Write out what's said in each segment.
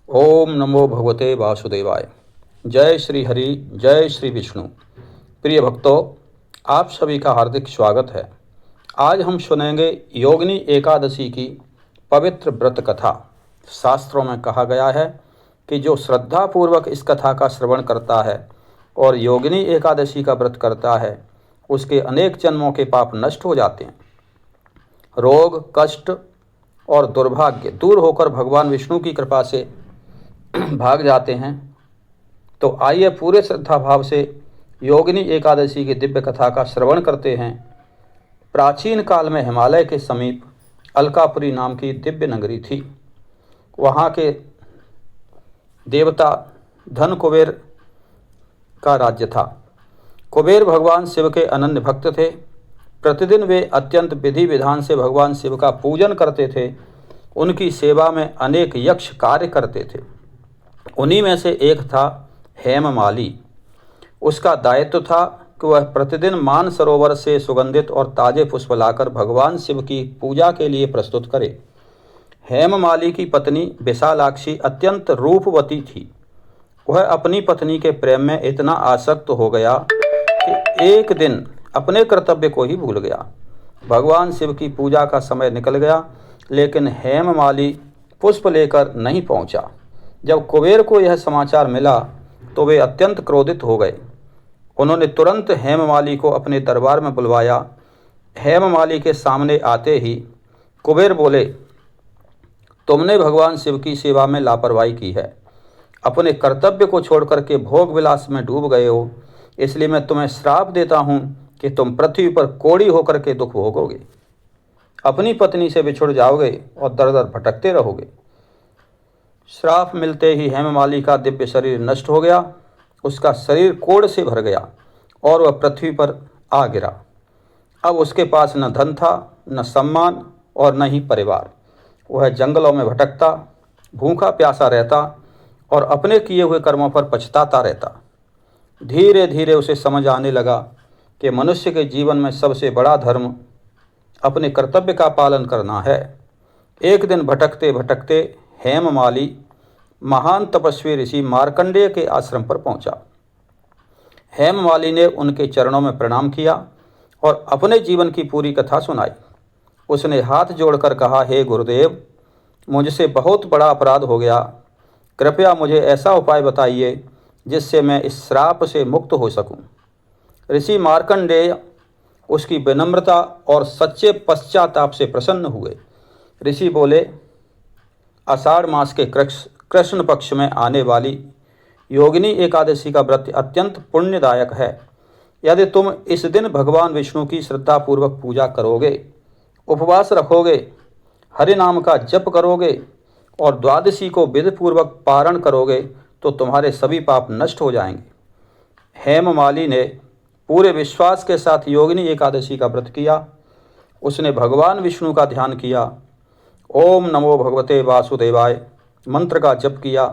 ओम नमो भगवते वासुदेवाय। जय श्री हरि, जय श्री विष्णु। प्रिय भक्तों, आप सभी का हार्दिक स्वागत है। आज हम सुनेंगे योगिनी एकादशी की पवित्र व्रत कथा। शास्त्रों में कहा गया है कि जो श्रद्धापूर्वक इस कथा का श्रवण करता है और योगिनी एकादशी का व्रत करता है, उसके अनेक जन्मों के पाप नष्ट हो जाते हैं। रोग, कष्ट और दुर्भाग्य दूर होकर भगवान विष्णु की कृपा से भाग जाते हैं। तो आइए पूरे श्रद्धा भाव से योगिनी एकादशी की दिव्य कथा का श्रवण करते हैं। प्राचीन काल में हिमालय के समीप अलकापुरी नाम की दिव्य नगरी थी। वहाँ के देवता धन कुबेर का राज्य था। कुबेर भगवान शिव के अनन्य भक्त थे। प्रतिदिन वे अत्यंत विधि विधान से भगवान शिव का पूजन करते थे। उनकी सेवा में अनेक यक्ष कार्य करते थे। उन्हीं में से एक था हेममाली। उसका दायित्व था कि वह प्रतिदिन मानसरोवर से सुगंधित और ताजे पुष्प लाकर भगवान शिव की पूजा के लिए प्रस्तुत करे। हेममाली की पत्नी विशालाक्षी अत्यंत रूपवती थी। वह अपनी पत्नी के प्रेम में इतना आसक्त हो गया कि एक दिन अपने कर्तव्य को ही भूल गया। भगवान शिव की पूजा का समय निकल गया, लेकिन हेममाली पुष्प लेकर नहीं पहुंचा। जब कुबेर को यह समाचार मिला तो वे अत्यंत क्रोधित हो गए। उन्होंने तुरंत हेममाली को अपने दरबार में बुलवाया। हेममाली के सामने आते ही कुबेर बोले, तुमने भगवान शिव की सेवा में लापरवाही की है। अपने कर्तव्य को छोड़कर के भोग विलास में डूब गए हो। इसलिए मैं तुम्हें श्राप देता हूँ कि तुम पृथ्वी पर कोढ़ी होकर के दुख भोगोगे। अपनी पत्नी से बिछुड़ जाओगे और दर दर भटकते रहोगे। श्राप मिलते ही हेममाली का दिव्य शरीर नष्ट हो गया। उसका शरीर कोढ़ से भर गया और वह पृथ्वी पर आ गिरा। अब उसके पास न धन था, न सम्मान और न ही परिवार। वह जंगलों में भटकता, भूखा प्यासा रहता और अपने किए हुए कर्मों पर पछताता रहता। धीरे धीरे उसे समझ आने लगा कि मनुष्य के जीवन में सबसे बड़ा धर्म अपने कर्तव्य का पालन करना है। एक दिन भटकते भटकते हेममाली महान तपस्वी ऋषि मार्कंडेय के आश्रम पर पहुंचा। हेममाली ने उनके चरणों में प्रणाम किया और अपने जीवन की पूरी कथा सुनाई। उसने हाथ जोड़कर कहा, हे गुरुदेव, मुझसे बहुत बड़ा अपराध हो गया। कृपया मुझे ऐसा उपाय बताइए जिससे मैं इस श्राप से मुक्त हो सकूं। ऋषि मार्कंडेय उसकी विनम्रता और सच्चे पश्चाताप से प्रसन्न हुए। ऋषि बोले, आषाढ़ मास के कृष्ण पक्ष में आने वाली योगिनी एकादशी का व्रत अत्यंत पुण्यदायक है। यदि तुम इस दिन भगवान विष्णु की श्रद्धापूर्वक पूजा करोगे, उपवास रखोगे, हरि नाम का जप करोगे और द्वादशी को विधिपूर्वक पारण करोगे तो तुम्हारे सभी पाप नष्ट हो जाएंगे। हेममाली ने पूरे विश्वास के साथ योगिनी एकादशी का व्रत किया। उसने भगवान विष्णु का ध्यान किया, ओम नमो भगवते वासुदेवाय मंत्र का जप किया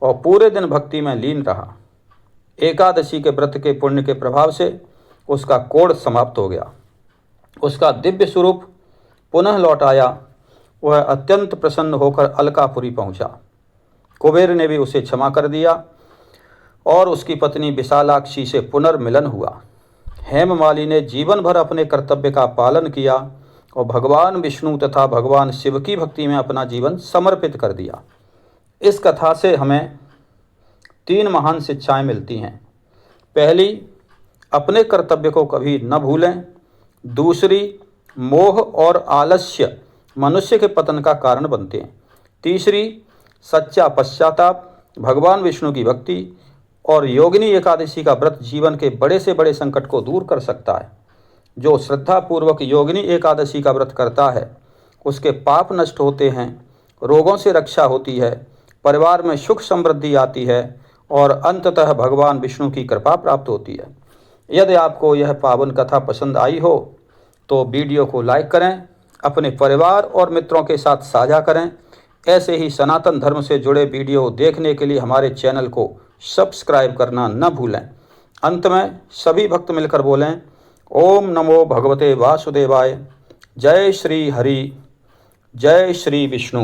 और पूरे दिन भक्ति में लीन रहा। एकादशी के व्रत के पुण्य के प्रभाव से उसका कोढ़ समाप्त हो गया। उसका दिव्य स्वरूप पुनः लौट आया। वह अत्यंत प्रसन्न होकर अलकापुरी पहुंचा। कुबेर ने भी उसे क्षमा कर दिया और उसकी पत्नी विशालाक्षी से पुनर्मिलन हुआ। हेममाली ने जीवन भर अपने कर्तव्य का पालन किया और भगवान विष्णु तथा भगवान शिव की भक्ति में अपना जीवन समर्पित कर दिया। इस कथा से हमें 3 महान शिक्षाएं मिलती हैं। पहली, अपने कर्तव्य को कभी न भूलें। दूसरी, मोह और आलस्य मनुष्य के पतन का कारण बनते हैं। तीसरी, सच्चा पश्चाताप, भगवान विष्णु की भक्ति और योगिनी एकादशी का व्रत जीवन के बड़े से बड़े संकट को दूर कर सकता है। जो श्रद्धापूर्वक योगिनी एकादशी का व्रत करता है, उसके पाप नष्ट होते हैं, रोगों से रक्षा होती है, परिवार में सुख समृद्धि आती है और अंततः भगवान विष्णु की कृपा प्राप्त होती है। यदि आपको यह पावन कथा पसंद आई हो तो वीडियो को लाइक करें, अपने परिवार और मित्रों के साथ साझा करें। ऐसे ही सनातन धर्म से जुड़े वीडियो देखने के लिए हमारे चैनल को सब्सक्राइब करना न भूलें। अंत में सभी भक्त मिलकर बोलें, ओम नमो भगवते वासुदेवाय। जय श्री हरि, जय श्री विष्णु।